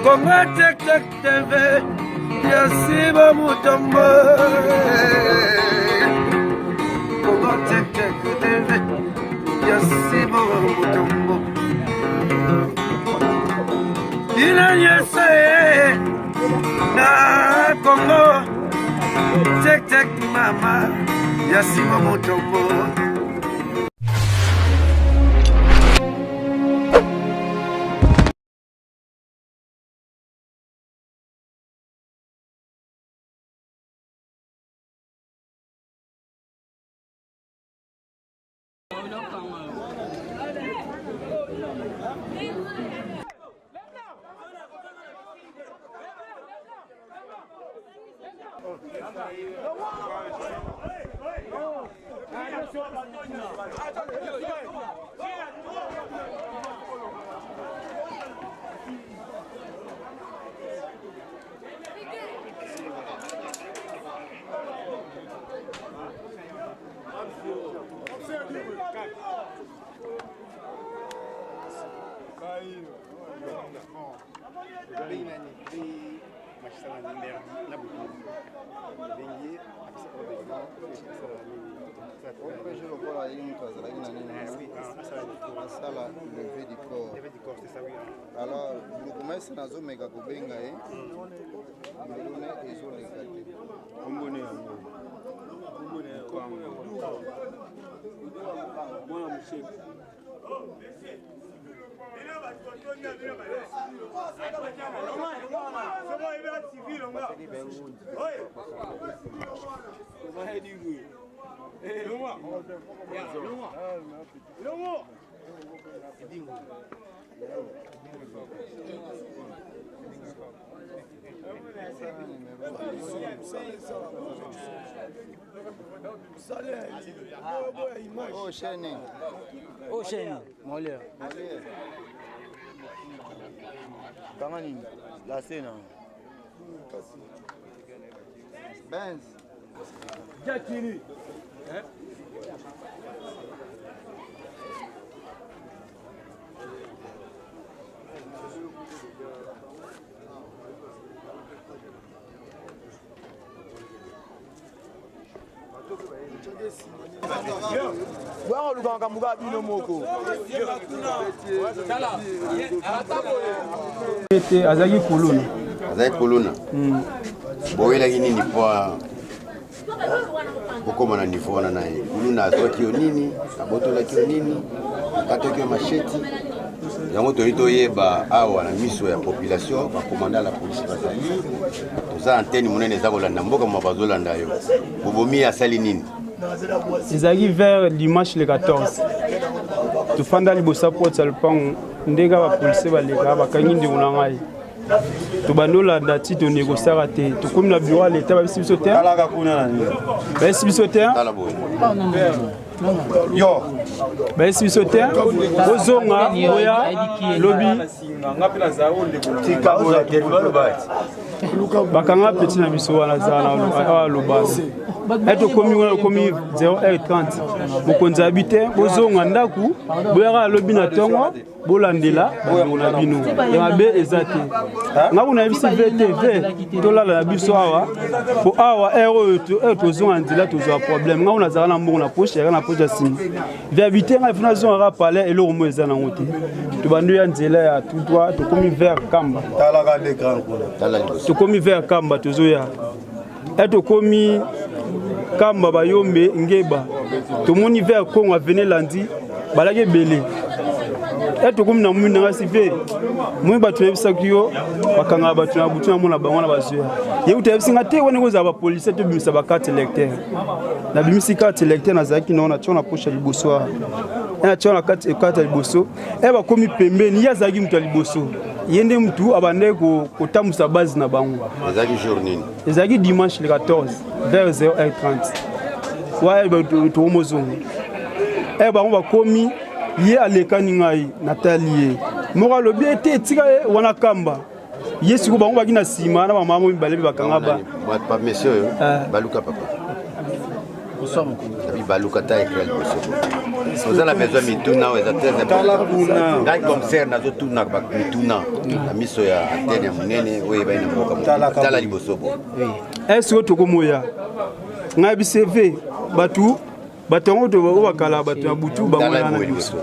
Congo tek tek TV, Yasiba Mutombo. Congo tek tek TV, Yasiba Mutombo. Ina yese na Congo tek tek mama, Yasiba Mutombo. Alors, vous commencez à zoom méga kobenga et ils ont les Oh, chaîne. Oh, chaîne. Mollet. Kamani, la scène. Benz. Jackie. Azaki kuluna. Azaki kuluna. Boyela nini ni kwa koko mana niveau na naye. Kuluna azaki nini? Abotola kio nini? Katoki macheti. Yango tonito yeba awa na miso ya population ba commandant la police bazali. Toza antenne munene za kolanda mboka mabazolanda yo. Bobomi asali nini? Ezaki vers dimanche le 14. Tufanda libosa porte alpang ndega ba police baleka bakangi ndeko na ngai. Tubandola dati to négocier te. Tukomi na bureau l'état ba biso te. Kalaka kuna nani? Ba biso te. Kala boy. Yo. Ba biso te. Ozonga oya lobby Ngapela za onde ko tika ola tekolo bati. bakanga petit na biso wana zana lobasi. Eto komi 0h30 bokonza habite bozonga ndaku boyaka lobi na tongo bolandela na bino ya be ezate ngabu na bisi VTV tolala na biso awa po awa ero tozonga ndila tozwa problème ngabu na zala na mbongo na poche ya na poche sim via habite nga ifuna zonga pale eloko mo eza na ngote to bandu ya nzela ya tout droit to komi vers kamba talaka l'écran kuna to komi vers kamba tozoya eto komi kamba bayombe ngeba tomoni vers Congo venir lundi balage belé eto komi na mwina ngasi ve mwe batu ebisa kiyo bakanga batu na butu na mona bango na bazoya yeuta ebisinga te woni koza ba police to bimisa ba carte électeur na bimisi carte électeur na zaki na chona poche liboso na chona carte liboso ba komi pembeni ya zaki mtu liboso yende mtu abande ko tamusa base na bango ezaki journée ezaki dimanche le 14 vers 0h30 ouais ba to mozongo ba on va komi ye alekani ngai Nathalie moko lobi ete tika wana kamba yesu ko bango baki na sima na mama mo mibale bakanga ba monsieur baluka papa Abi balukata écrit le bosso. Vous avez besoin de mituna ou très important. Ngai commissaire nazo tuna ba mituna. La miso ya antenne ya munene oye ba ina mboka. Tala liboso bo. Est-ce que tokomoya? Ngai BCV batu batongo to bakala batu ya butu bangoya na liboso.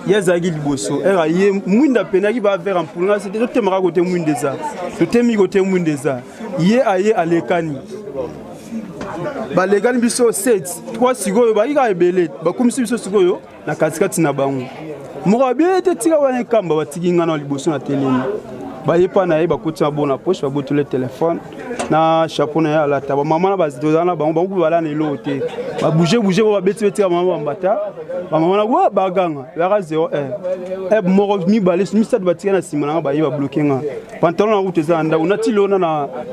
Yazagi liboso era ye mwinda penaki ba faire en pour c'était to temaka côté mwindeza. To temi côté mwindeza. Ye aye alekani. Balekani biso 7 3 sikoyo baika ebele bakumisi biso sikoyo na katikati na bango. Morabe te tika wana kamba batiki ngana liboso na telemi. Bayepa na ye bakoti bona poche baboto le téléphone na chapeau na ya la taba maman na bazidozana bango bala na elote ba bouger ba beti beti maman bambata maman na wa baganga ya 01 moro mi balé mi stade batika na simana ba ye ba bloquer nga pantalon na route za nda una tilona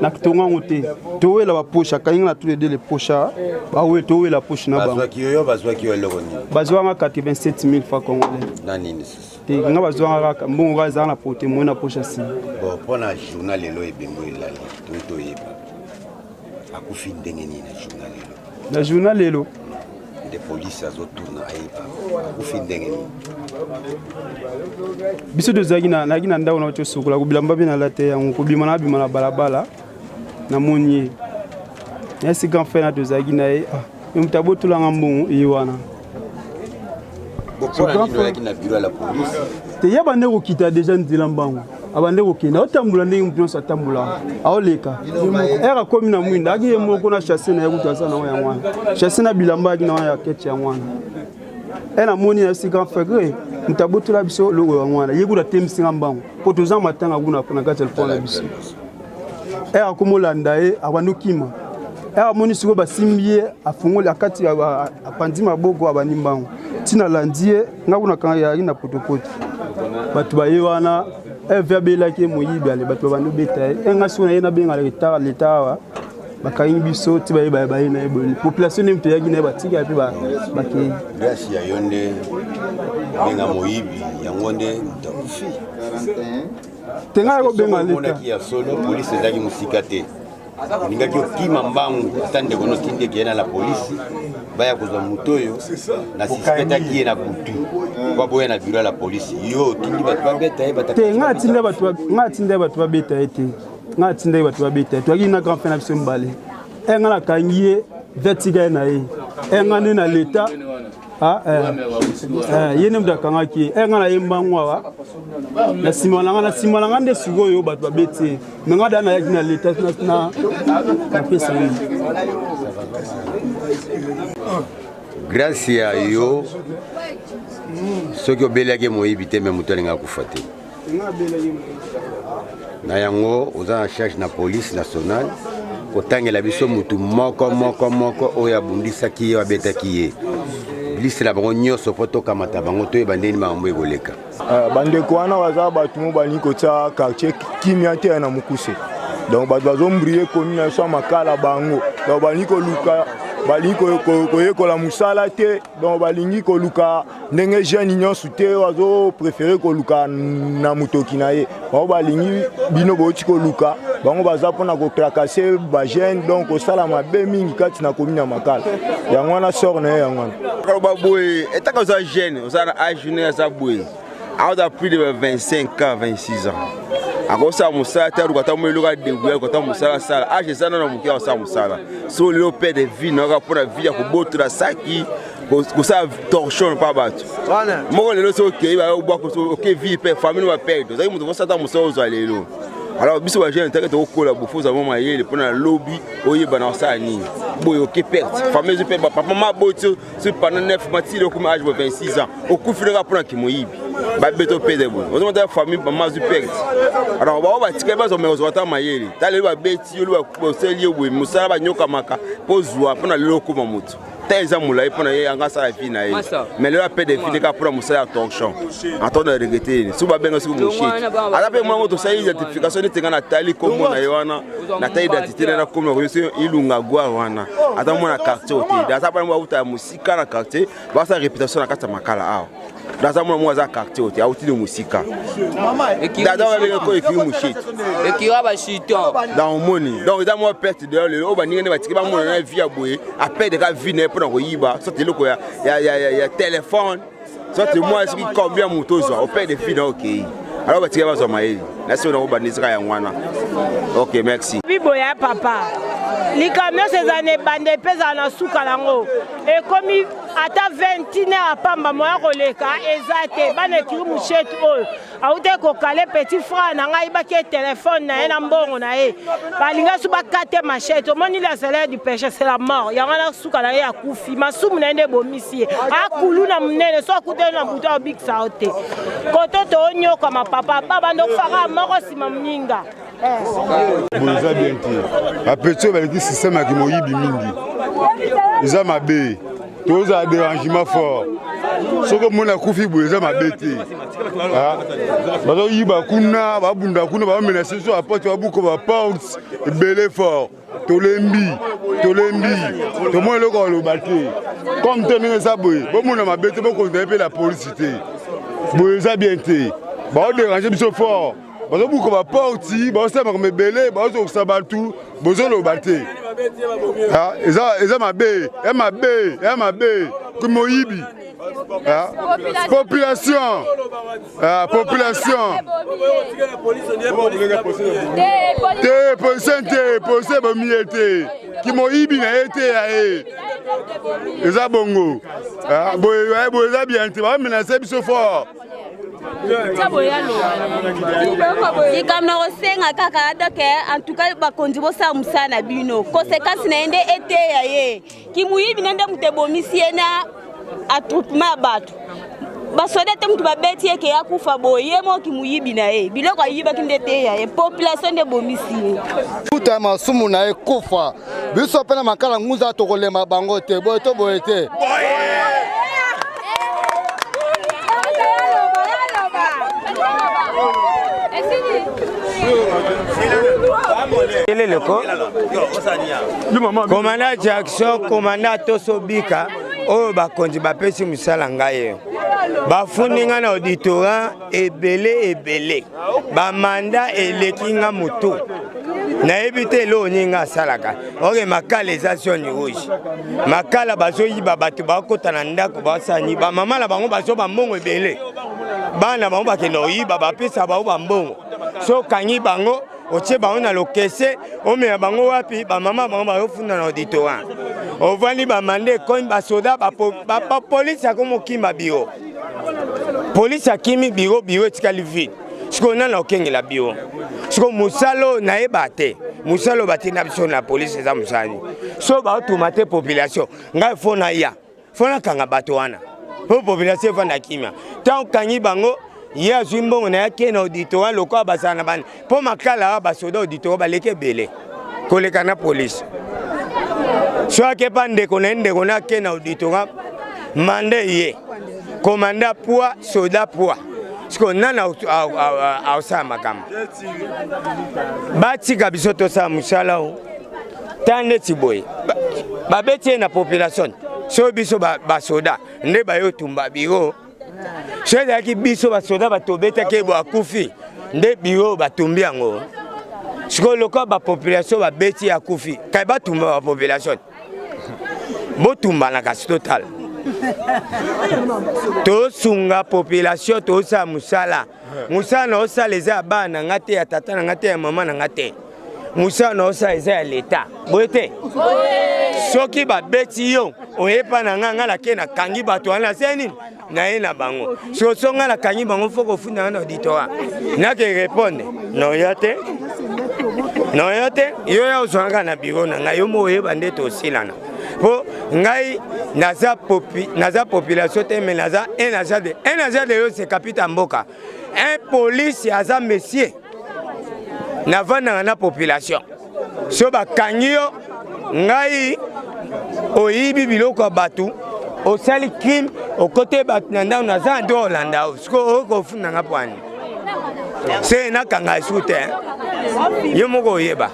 na kitonga ngote towela ba poche kainga na tous les deux les poches ba we towela poche na bango bazwa ki yo loroni bazwa nga 87000 francs congolais na nini te nga bazwa nga mbongo ga za na pote mo na poche si bon pour la journal lelo ebengo elali to yeba akufi ndenge nini na journal lelo na journal lelo de police azotuna ayeba akufi ndenge nini biso tozalaki na ndako na tosukola kobilamba mpe na late yango kobima na bima na balabala na moni ye esika mfe na tozalaki na ye moto abotolanga mbongo ye wana te ye bande kokita deja nzela mbango abande kokende aotambula ndenge moto nyonso atambula aoleka ere akomi na mwinda aki ye moko na chasse na ye kutu aza nango yango wana chasse na bilamba aki na wana ya kete yango wana namoni na esika fegre moto abotola biso loko yango wana ye kutu atemisinga mbango mpo toza matanga kuna na kati ya telefone na biso ere akomolanda ye abande okima ere amoni sikoyo basimbi ye afungoli akati apandi maboko abandi mbango tina landi ye nga kuna kanga yaki na potopoto bato baye wana eve abelaki moyibi ale bato babandi obeta ye nga siko na ye nabenga leta awa bakangi biso ti baye baye na ye boye population nde moto eyaki na ye batika mpe bakei grâce ya yo nde benga moyibi yango nde takufi tenga ya kobenga leta ya solo polisi ezalaki mosika te ningaki okima mbangu ata ndeko notindeki ye na la polisi baya kozwa moto oyo na suspectaki ye na butu kwa boya na biro ya la polisi yo otindi bato babeta ye te nga atinda ye bato babeta ye te nga atinda ye bato babeta ye toyaki na grand fin na biso mbale nga nakangi ye vertiga ye na ye nga nde na leta ye nde moto akangaki ye nga na ye mbangu awa na nsima na nga nde sikoyo bato babeti ye me nga da nayaki na leta napesa ye grâce ya yo soki obeliaki moyibi te me moto alinga kufa te na yango oza na charge na police nationale kotangela biso mutu moko oyo abundisaki ye abetaki ye liste na bango nyonso mpo tokamata bango toyeba ndeni makambo ekoleka bandeko wana baza bato mo balingi kotia quartier kimia te na mokuse donc bato bazombrie komi na biso ya makala bango donc balingi koluka balingi koyekola mosala te donc balingi koluka ndenge jeune nyonso te bazoprefere koluka na motoki na ye bango balingi bino bouti koluka bango baza mpona kotrakase bajeune donc kosala mabe mingi kati na komi na makala yango wana sor na ye yango wana kaloba boye etaka oza jeune oza na age jeune aza boye aoza plus de 25 ans 26 ans akosala mosala te aluka ta moyeloka adebouya aluka ta mosala asala age eza nano moke akosala mosala so lelo mpe de vie nayoka mpona vie ya kobotola saki kosala torsion mpa bato moko lelo so okei bayobwaka oke vie mpe famille baperde ozalaki moto kosala ta mosala ozwa lelo alors biso bajeune take tokokola bofoza mo mayele mpona lobi oyeba na kosala nini boye oke perte famille ezo mpe bapapa maboti so pendant 9 matili okumi age bo 26 ans okufilaka mpona kimoyibi babeto pede boye ozomata famille mama azwi perte alors bao batikali bazomeka ozwa ta mayele ta lelo babeti yo lelo baseli ye boye mosala banyokamaka mpo zwa mpona lelo okoma moto ta eza molai mpona ye anga asala vi na ye mais lelo apede vi ndeka mpona mosala ya torsion atona regrete nini so babenga soki mosheti ata mpe mwango tosali identification neti nga natali kombo na ye wana natali identité na kombo na koyoso ilunga gwa wana ata mona quartier ote daza pa mwa uta musika na quartier ba sa réputation na kata makala awa daza mona mwa za quartier ote auti de musika daza ba bele ko ekiri mushit ekira ba chiton dans moni donc daza mwa perte de le o ba ninga ne ba tiki ba mona na via boye a perdre ka vie ne pour na ko yiba so te loko ya téléphone so te moi ce qui combien motozo au perdre vie na OK alors ba tiki ba zo maeli na se on ba nizika ya ngwana OK merci biboya papa likamyo sezane bande pesa na suka lango e komi ata 21 à pamba moya koleka ezate bana kiri musheti oyo aute ko kale petit frère na ngai ba ke téléphone na ena mbongo na e balinga su ba kate machete moni la salaire du péché c'est la mort ya ngana suka na ya kufi masumu na ende bomisi akulu na munene so akute na buta big saute kototo onyo kama papa baba ndo fara moko sima mninga Boza bien te. Apetio ba ki système ki moyibi mingi. Eza mabe. Toza dérangement fort. Soko mona kufi boza mabe te. Ah. Bazo yiba kuna, ba bunda kuna ba menacer so apporte ba buko ba pounds belé fort. Tolembi. To mo le ko lo baté. Comme tenir ça boy. Bo mona mabe te bo ko pe la police te. Boza bien te. Ba déranger biso fort. Bazo buko ba porti, ba sa me belé, ba zo sabantu, bozo lo baté. Ah, eza mabe, comme yibi. Ah, population. Ah, population. Police ba miete. Ki mo yibi na été ya e. Eza bongo. Ah, boza bien te, ba menacer biso fort. Ikamna osenga kaka doke en tout cas bakondi bosa musana bino conséquence na ende ete ya ye kimuyibi nende mutebomisi na attroupement batu basoda te mutu babeti yeke ya kufa boye mo kimuyibi na ye biloko yiba kindete ya ye population de bomisi puta masumu na ye kufa biso pena makala nguza tokolema bango te boye to boye te Commandant Jackson, commandant Tosobika, oh bakonzi bapesi musala ngaye. Bafuninga na auditorat ebele. Ba mandat elekinga moto. Na ebite lo ninga salaka. Ore makala ezation rouge. Makala bazo yiba batu bakota na ndako basani ba mama la bango bazo ba mbongo ebele. Bana bango bakeno yiba bapesa ba mbongo. So kanyi bango otie bango na lokese omeya bango wapi ba mama bango bayofunda na auditorat ovandi ba mande koin ba soda ba police akomo kimba biro police akimi biro etikali vide siko na okengela biro siko musalo na ebate musalo batina biso na police eza musani so ba automate population ngai fona ya fona kanga bato wana po population fona kimia tant kanyi bango ya zumbongo na yake na auditorat lokwa basana bana po makala basoda auditorat baleke bele koleka na police so ake pande konende kona ke na auditorat mande ye commandant poids soda poids siko nana ausa makama batika biso sa musala tande tiboy babeti na population so biso basoda nde bayo tumba biro Chez qui biso basoda batobeta ke bo akufi nde biro batumbi yango. Siko loko ba population ba beti ya kufi. Kai batumba ba population. Botumba na kasi total. To sunga population to sa musala. Musala no sa leza bana ngate ya tata na ngate ya mama na ngate. Musala no sa eza ya leta. Boete. Soki ba beti yo oyepa na nganga la ke na kangi bato ana seni. Na ena bango so songa la kanyi bango foko funda na auditorat na ke répondre non yate yo ya uzanga na biro na ngai yo moye bande to silana po ngai naza population te mais naza un agent de yo c'est capitaine mboka un police aza monsieur na vanda na population so ba kanyi yo ngai oyibi biloko batu au sali crime au côté batnanda na za ndo Holanda sko ko funa ngapwani c'est na kanga sute yo moko yeba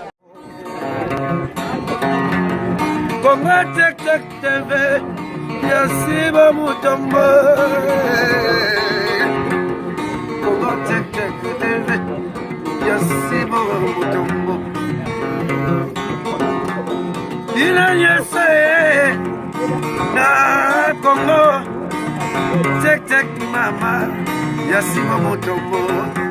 Congo Tek Tek TV, Yasiba Mutombo. Congo Tek Tek TV, Yasiba Mutombo. Il a yese na Congo Tek Tek mama, Yasiba Mutombo.